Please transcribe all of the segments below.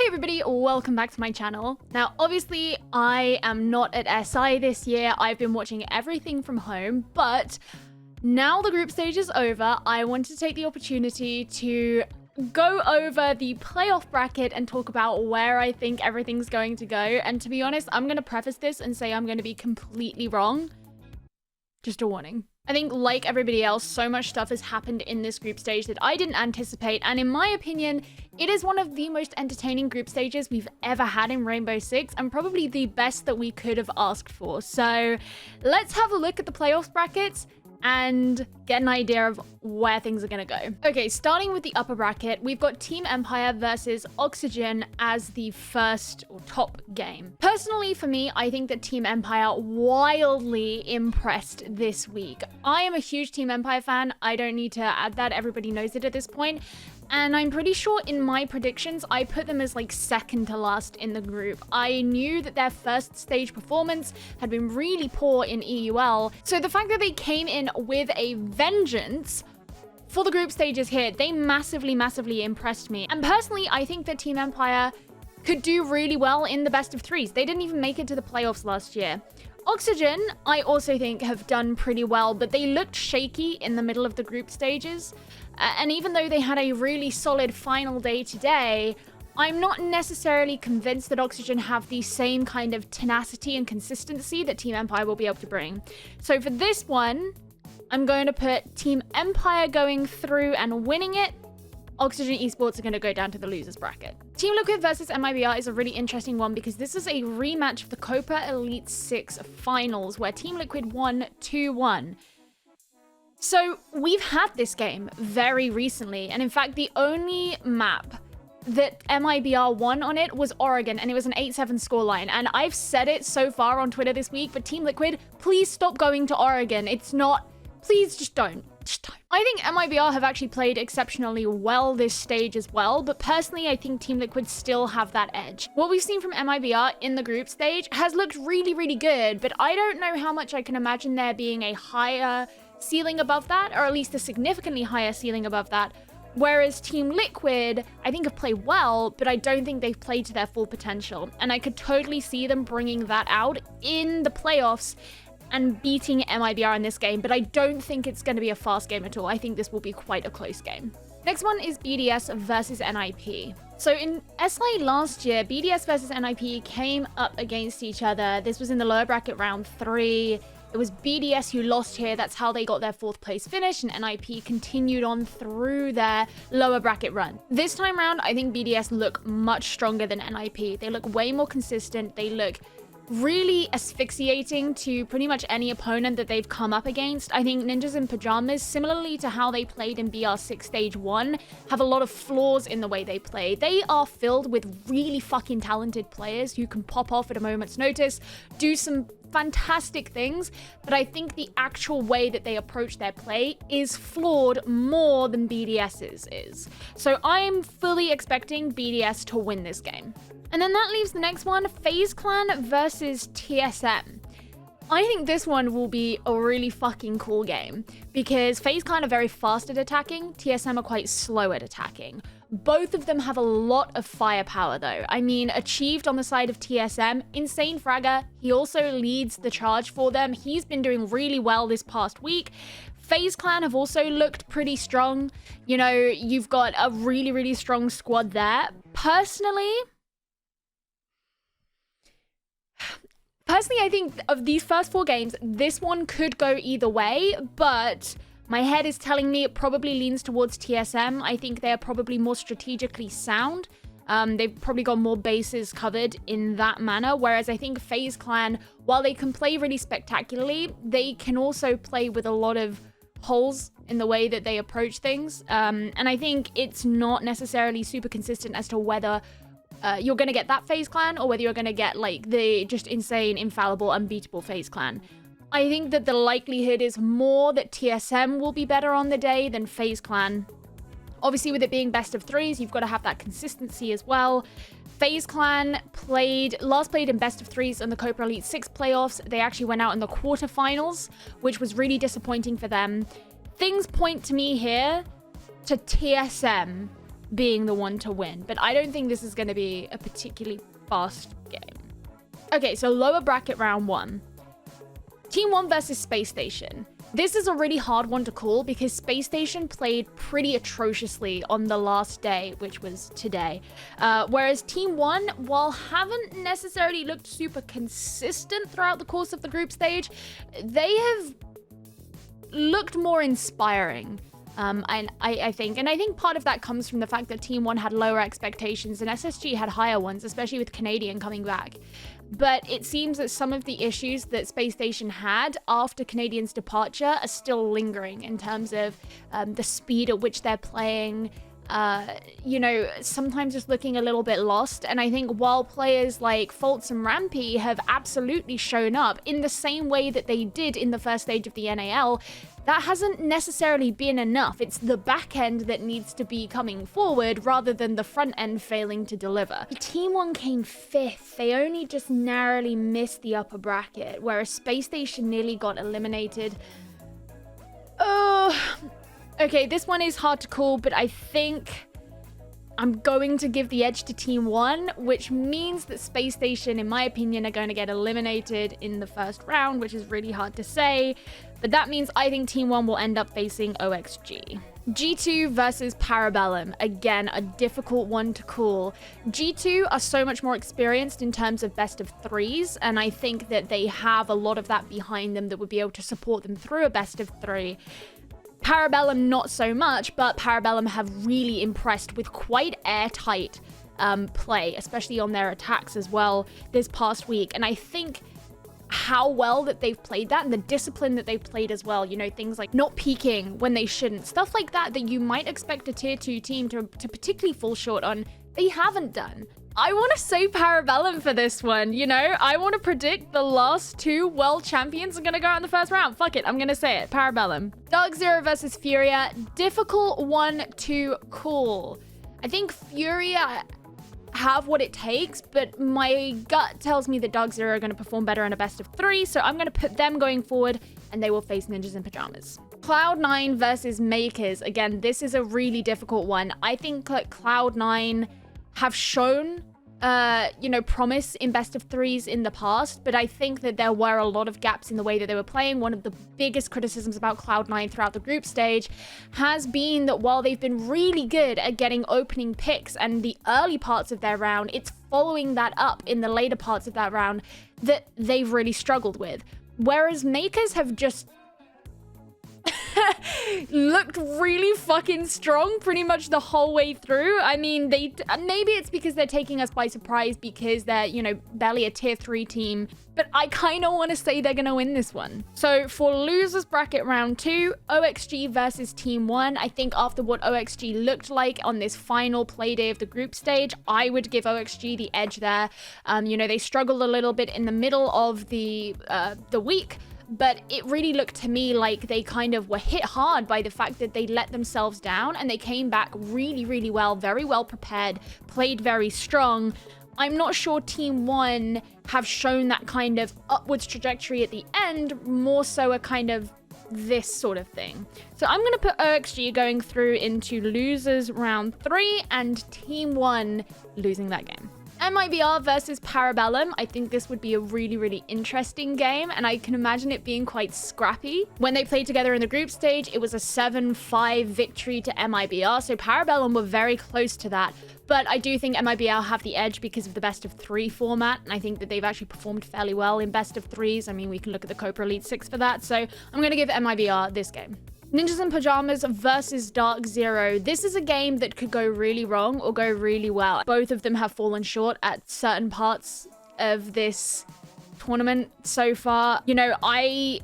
Hey everybody, welcome back to my channel. Now, obviously, I am not at SI this year. I've been watching everything from home, but now the group stage is over, I want to take the opportunity to go over the playoff bracket and talk about where I think everything's going to go. And to be honest, I'm going to preface this and say I'm going to be completely wrong. Just a warning. I think, like everybody else, so much stuff has happened in this group stage that I didn't anticipate, and in my opinion, it is one of the most entertaining group stages we've ever had in Rainbow Six, and probably the best that we could have asked for. So let's have a look at the playoffs brackets and get an idea of where things are gonna go. Okay, starting with the upper bracket, we've got Team Empire versus Oxygen as the first or top game. Personally, for me, I think that Team Empire wildly impressed this week. I am a huge Team Empire fan. I don't need to add that. Everybody knows it at this point. And I'm pretty sure in my predictions, I put them as like second to last in the group. I knew that their first stage performance had been really poor in EUL. So the fact that they came in with a vengeance for the group stages here, they massively impressed me. And personally, I think that Team Empire could do really well in the best of threes. They didn't even make it to the playoffs last year. Oxygen, I also think, have done pretty well, but they looked shaky in the middle of the group stages. And even though they had a really solid final day today, I'm not necessarily convinced that Oxygen have the same kind of tenacity and consistency that Team Empire will be able to bring. So for this one, I'm going to put Team Empire going through and winning it. Oxygen Esports are going to go down to the losers bracket. Team Liquid versus Mibr is a really interesting one because this is a rematch of the Copa Elite 6 finals where Team Liquid won 2-1. So we've had this game very recently, and in fact the only map that Mibr won on it was Oregon, and it was an 8-7 scoreline. And I've said it so far on Twitter this week, but Team Liquid, please stop going to Oregon. It's not, please just don't. I think Mibr have actually played exceptionally well this stage as well, but personally I think Team Liquid still have that edge. What we've seen from Mibr in the group stage has looked really good, but I don't know how much I can imagine there being a higher ceiling above that, or at least a significantly higher ceiling above that. Whereas Team Liquid, I think, have played well, but I don't think they've played to their full potential. And I could totally see them bringing that out in the playoffs and beating Mibr in this game, but I don't think it's going to be a fast game at all. I think this will be quite a close game. Next one is Bds versus Nip. So in SI last year, Bds versus Nip came up against each other. This was in the lower bracket round 3. It was BDS who lost here. That's how they got their 4th place finish, and NIP continued on through their lower bracket run. This time around, I think BDS look much stronger than NIP. They look way more consistent. They look really asphyxiating to pretty much any opponent that they've come up against. I think Ninjas in Pajamas, similarly to how they played in BR6 Stage 1, have a lot of flaws in the way they play. They are filled with really fucking talented players who can pop off at a moment's notice, do some fantastic things, but I think the actual way that they approach their play is flawed more than BDS's is. So I'm fully expecting BDS to win this game. And then that leaves the next one, Faze Clan versus TSM. I think this one will be a really fucking cool game because Faze Clan are very fast at attacking, TSM are quite slow at attacking. Both of them have a lot of firepower though. I mean, Achieved on the side of TSM, insane fragger. He also leads the charge for them. He's been doing really well this past week. Faze Clan have also looked pretty strong. You know, you've got a really strong squad there. Personally, I think of these first 4 games, this one could go either way, but my head is telling me it probably leans towards TSM. I think they're probably more strategically sound. They've probably got more bases covered in that manner, whereas I think Faze Clan, while they can play really spectacularly, they can also play with a lot of holes in the way that they approach things. And I think it's not necessarily super consistent as to whether you're going to get that Faze Clan or whether you're going to get like the just insane, infallible, unbeatable Faze Clan. I think that the likelihood is more that TSM will be better on the day than Faze Clan. Obviously, with it being best of 3s, you've got to have that consistency as well. Faze Clan last played in best of 3s in the Copa Elite 6 playoffs. They actually went out in the quarterfinals, which was really disappointing for them. Things point to me here to TSM being the one to win. But I don't think this is going to be a particularly fast game. Okay, so lower bracket round 1. Team 1 versus Space Station. This is a really hard one to call because Space Station played pretty atrociously on the last day, which was today. Whereas Team 1, while haven't necessarily looked super consistent throughout the course of the group stage, they have looked more inspiring. I think part of that comes from the fact that Team 1 had lower expectations and SSG had higher ones, especially with Canadian coming back. But it seems that some of the issues that Space Station had after Canadian's departure are still lingering in terms of the speed at which they're playing, sometimes just looking a little bit lost. And I think while players like Faults and Rampy have absolutely shown up in the same way that they did in the first stage of the NAL, that hasn't necessarily been enough. It's the back end that needs to be coming forward rather than the front end failing to deliver. Team 1 came 5th. They only just narrowly missed the upper bracket, whereas Space Station nearly got eliminated. Okay, this one is hard to call, but I think I'm going to give the edge to Team 1, which means that Space Station, in my opinion, are going to get eliminated in the first round, which is really hard to say. But that means I think Team 1 will end up facing OXG. G2 versus Parabellum. Again, a difficult one to call. G2 are so much more experienced in terms of best of 3s, and I think that they have a lot of that behind them that would be able to support them through a best of 3. Parabellum not so much, but Parabellum have really impressed with quite airtight play, especially on their attacks as well this past week. And I think how well that they've played that and the discipline that they've played as well, things like not peeking when they shouldn't, stuff like that you might expect a tier 2 team to particularly fall short on, they haven't done. I want to say Parabellum for this one, I want to predict the last 2 world champions are going to go out in the first round. Fuck it, I'm going to say it. Parabellum. Dark Zero versus Furia. Difficult one to call. I think Furia have what it takes, but my gut tells me that Dark Zero are going to perform better in a best of 3, so I'm going to put them going forward, and they will face Ninjas in Pajamas. Cloud9 versus Makers. Again, this is a really difficult one. I think that Cloud9 have shown promise in best of 3s in the past, but I think that there were a lot of gaps in the way that they were playing. One of the biggest criticisms about Cloud9 throughout the group stage has been that while they've been really good at getting opening picks and the early parts of their round, it's following that up in the later parts of that round that they've really struggled with. Whereas Makers have just looked really fucking strong pretty much the whole way through. I mean, maybe it's because they're taking us by surprise because they're, barely a tier 3 team, but I kind of want to say they're going to win this one. So for losers bracket round 2, OXG versus Team 1. I think after what OXG looked like on this final play day of the group stage, I would give OXG the edge there. They struggled a little bit in the middle of the week, but it really looked to me like they kind of were hit hard by the fact that they let themselves down, and they came back really, really well, very well prepared, played very strong. I'm not sure Team 1 have shown that kind of upwards trajectory at the end, more so a kind of this sort of thing. So I'm going to put OXG going through into losers round 3 and Team 1 losing that game. Mibr versus Parabellum. I think this would be a really, really interesting game, and I can imagine it being quite scrappy. When they played together in the group stage, it was a 7-5 victory to Mibr, so Parabellum were very close to that. But I do think Mibr have the edge because of the best of 3 format, and I think that they've actually performed fairly well in best of 3s. I mean, we can look at the Cobra Elite 6 for that, so I'm going to give Mibr this game. Ninjas in Pajamas versus Dark Zero. This is a game that could go really wrong or go really well. Both of them have fallen short at certain parts of this tournament so far. I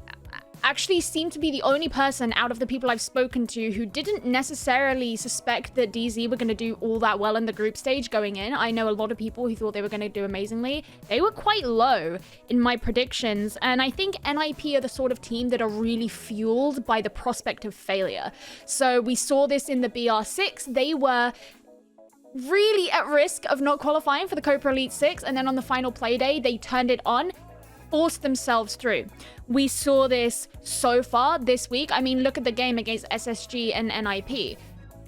actually seem to be the only person out of the people I've spoken to who didn't necessarily suspect that DZ were going to do all that well in the group stage going in. I know a lot of people who thought they were going to do amazingly. They were quite low in my predictions, and I think NIP are the sort of team that are really fueled by the prospect of failure. So we saw this in the BR6. They were really at risk of not qualifying for the Cobra Elite 6, and then on the final play day, they turned it on, forced themselves through. We saw this so far this week. I mean, look at the game against SSG and NIP.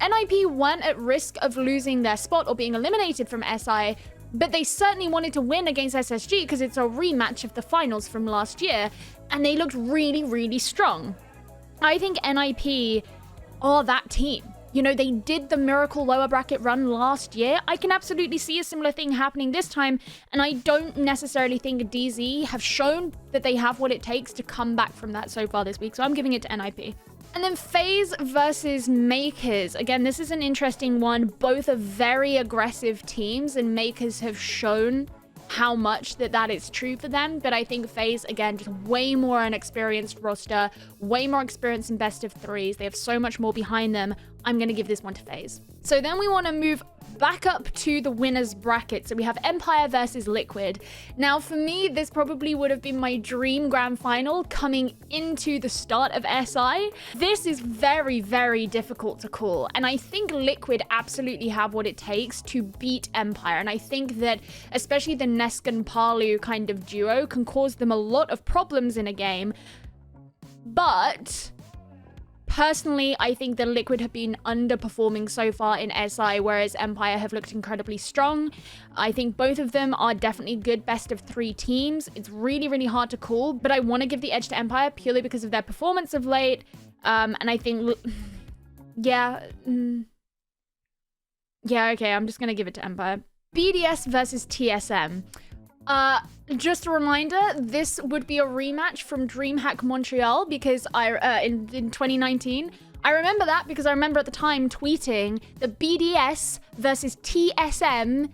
NIP weren't at risk of losing their spot or being eliminated from SI, but they certainly wanted to win against SSG because it's a rematch of the finals from last year, and they looked really, really strong. I think NIP are that team. You know, they did the miracle lower bracket run last year. I can absolutely see a similar thing happening this time, and I don't necessarily think DZ have shown that they have what it takes to come back from that so far this week, so I'm giving it to NIP. And then Faze versus Makers. Again, this is an interesting one. Both are very aggressive teams, and Makers have shown how much that is true for them. But I think Faze, again, just way more an experienced roster, way more experience in best of threes. They have so much more behind them. I'm going to give this one to Faze. So then we want to move back up to the winners bracket. So we have Empire versus Liquid. Now for me, this probably would have been my dream grand final coming into the start of SI. This is very, very difficult to call. And I think Liquid absolutely have what it takes to beat Empire. And I think that especially the Neskin Palu kind of duo can cause them a lot of problems in a game. But personally, I think that Liquid have been underperforming so far in SI, whereas Empire have looked incredibly strong. I think both of them are definitely good best of three teams. It's really, really hard to call, but I want to give the edge to Empire purely because of their performance of late. And I think, yeah, okay, I'm just going to give it to Empire. BDS versus TSM. Just a reminder, this would be a rematch from DreamHack Montreal because in 2019. I remember that because I remember at the time tweeting the BDS versus TSM.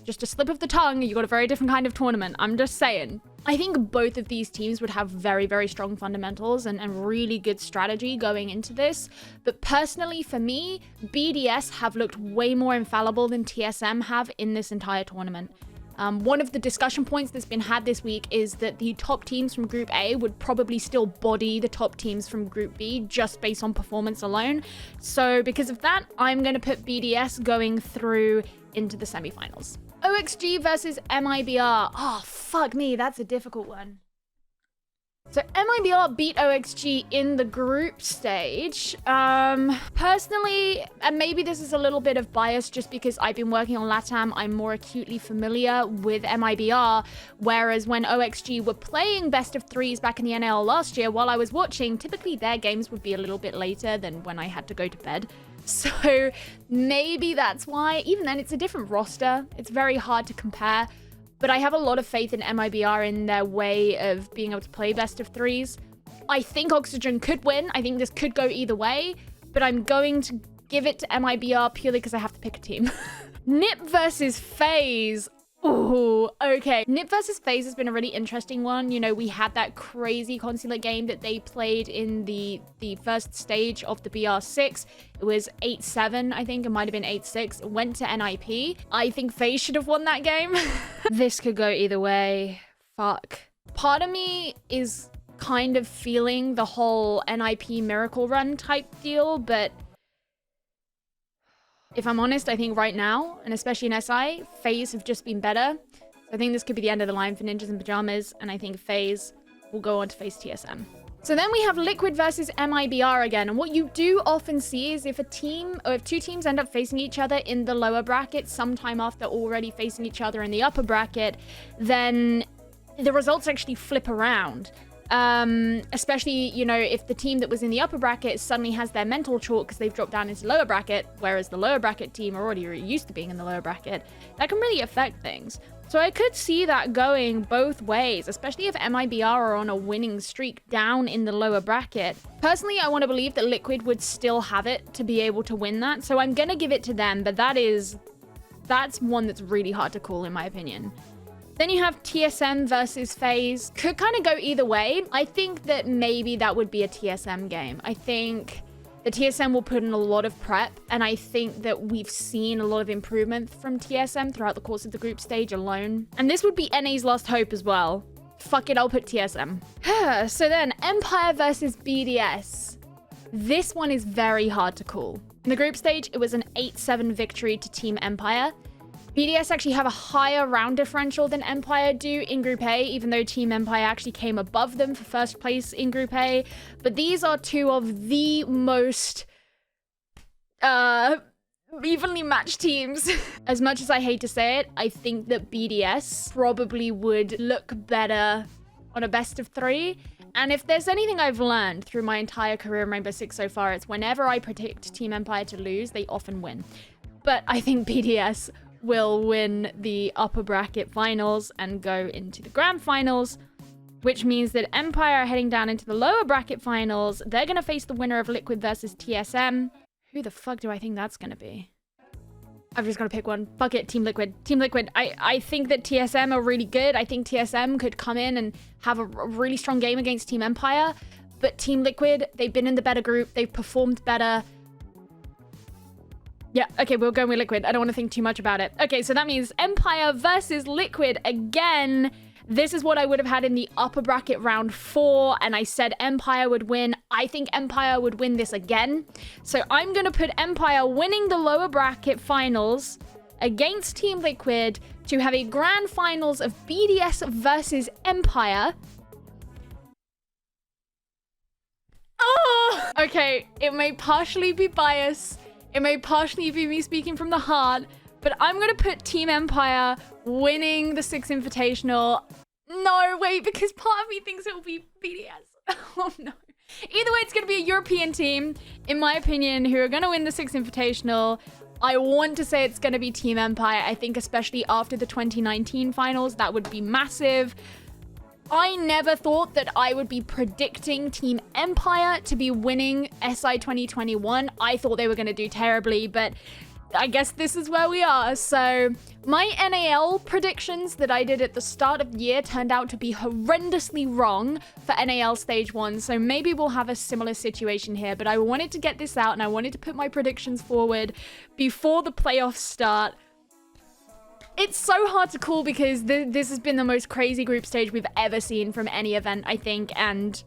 Just a slip of the tongue, you got a very different kind of tournament. I'm just saying. I think both of these teams would have very, very strong fundamentals and really good strategy going into this. But personally, for me, BDS have looked way more infallible than TSM have in this entire tournament. One of the discussion points that's been had this week is that the top teams from Group A would probably still body the top teams from Group B just based on performance alone. So because of that, I'm going to put BDS going through into the semifinals. OXG versus Mibr. Oh, fuck me. That's a difficult one. So Mibr beat OXG in the group stage. Personally, and maybe this is a little bit of bias just because I've been working on LATAM, I'm more acutely familiar with Mibr, whereas when OXG were playing best of threes back in the NL last year, while I was watching, typically their games would be a little bit later than when I had to go to bed. So maybe that's why. Even then, it's a different roster. It's very hard to compare. But I have a lot of faith in Mibr in their way of being able to play best of threes. I think Oxygen could win. I think this could go either way. But I'm going to give it to Mibr purely because I have to pick a team. Nip versus Faze. Ooh, okay. Nip versus Faze has been a really interesting one. You know, we had that crazy consulate game that they played in the first stage of the BR6. It was 8-7, I think. It might have been 8-6. It went to NIP. I think Faze should have won that game. This could go either way. Fuck. Part of me is kind of feeling the whole NIP miracle run type deal, but if I'm honest, I think right now, and especially in SI, Faze have just been better. So I think this could be the end of the line for Ninjas in Pajamas, and I think Faze will go on to face TSM. So then we have Liquid versus Mibr again, and what you do often see is if a team, or if two teams end up facing each other in the lower bracket sometime after already facing each other in the upper bracket, then the results actually flip around. Especially, you know, if the team that was in the upper bracket suddenly has their mental chalk because they've dropped down into lower bracket, whereas the lower bracket team are already used to being in the lower bracket, that can really affect things. So I could see that going both ways, especially if Mibr are on a winning streak down in the lower bracket. Personally, I want to believe that Liquid would still have it to be able to win that, so I'm gonna give it to them, but that's one that's really hard to call in my opinion. Then you have TSM versus Faze. Could kind of go either way. I think that maybe that would be a TSM game. I think the TSM will put in a lot of prep, and I think that we've seen a lot of improvement from TSM throughout the course of the group stage alone. And this would be NA's last hope as well. Fuck it, I'll put TSM. So then, Empire versus BDS. This one is very hard to call. In the group stage, it was an 8-7 victory to Team Empire. BDS actually have a higher round differential than Empire do in Group A, even though Team Empire actually came above them for first place in Group A. But these are two of the most evenly matched teams. As much as I hate to say it, I think that BDS probably would look better on a best of 3. And if there's anything I've learned through my entire career in Rainbow Six so far, it's whenever I predict Team Empire to lose, they often win. But I think BDS will win the upper bracket finals and go into the grand finals, which means that Empire are heading down into the lower bracket finals. They're going to face the winner of Liquid versus TSM. Who the fuck do I think that's going to be? I've just got to pick one. Fuck it, Team Liquid. Team Liquid. I think that TSM are really good. I think TSM could come in and have a really strong game against Team Empire. But Team Liquid, they've been in the better group. They've performed better. Yeah, okay, we'll go with Liquid. I don't want to think too much about it. Okay, so that means Empire versus Liquid again. This is what I would have had in the upper bracket round 4, and I said Empire would win. I think Empire would win this again. So I'm going to put Empire winning the lower bracket finals against Team Liquid to have a grand finals of BDS versus Empire. Oh! Okay, it may partially be bias. It may partially be me speaking from the heart, but I'm going to put Team Empire winning the 6 Invitational. No, wait, because part of me thinks it will be BDS. Oh, no. Either way, it's going to be a European team, in my opinion, who are going to win the 6 Invitational. I want to say it's going to be Team Empire. I think especially after the 2019 finals, that would be massive. I never thought that I would be predicting Team Empire to be winning SI 2021. I thought they were going to do terribly, but I guess this is where we are. So my NAL predictions that I did at the start of the year turned out to be horrendously wrong for NAL stage 1. So maybe we'll have a similar situation here, but I wanted to get this out and I wanted to put my predictions forward before the playoffs start. It's so hard to call because this has been the most crazy group stage we've ever seen from any event, I think, and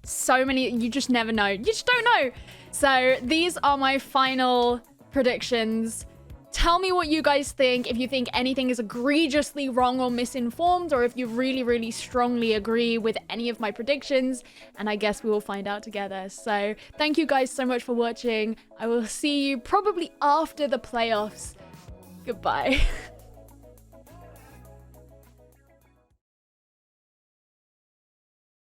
so many, you just never know. You just don't know. So these are my final predictions. Tell me what you guys think, if you think anything is egregiously wrong or misinformed, or if you really, really strongly agree with any of my predictions, and I guess we will find out together. So thank you guys so much for watching. I will see you probably after the playoffs. Goodbye.